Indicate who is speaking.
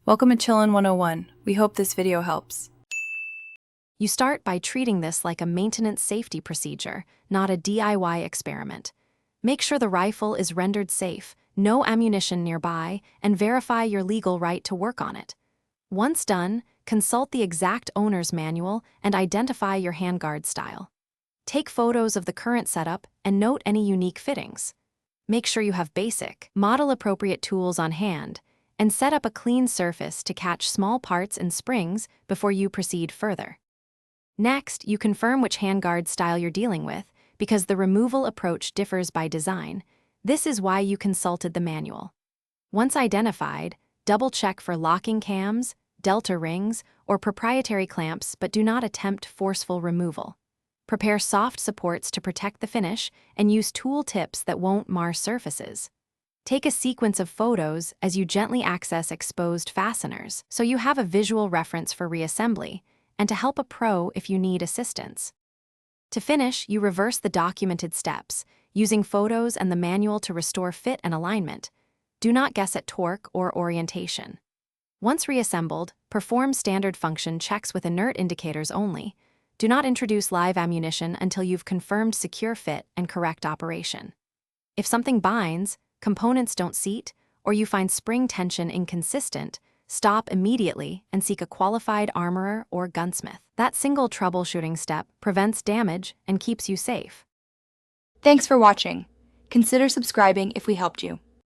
Speaker 1: Welcome to Chillin' 101. We hope this video helps.
Speaker 2: You start by treating this like a maintenance safety procedure, not a DIY experiment. Make sure the rifle is rendered safe, no ammunition nearby, and verify your legal right to work on it. Once done, consult the exact owner's manual and identify your handguard style. Take photos of the current setup and note any unique fittings. Make sure you have basic, model-appropriate tools on hand, and set up a clean surface to catch small parts and springs before you proceed further. Next, you confirm which handguard style you're dealing with, because the removal approach differs by design. This is why you consulted the manual. Once identified, double-check for locking cams, delta rings, or proprietary clamps, but do not attempt forceful removal. Prepare soft supports to protect the finish and use tool tips that won't mar surfaces. Take a sequence of photos as you gently access exposed fasteners, so you have a visual reference for reassembly, and to help a pro if you need assistance. To finish, you reverse the documented steps, using photos and the manual to restore fit and alignment. Do not guess at torque or orientation. Once reassembled, perform standard function checks with inert indicators only. Do not introduce live ammunition until you've confirmed secure fit and correct operation. If something binds, components don't seat, or you find spring tension inconsistent, stop immediately and seek a qualified armorer or gunsmith. That single troubleshooting step prevents damage and keeps you safe.
Speaker 3: Thanks for watching. Consider subscribing if we helped you.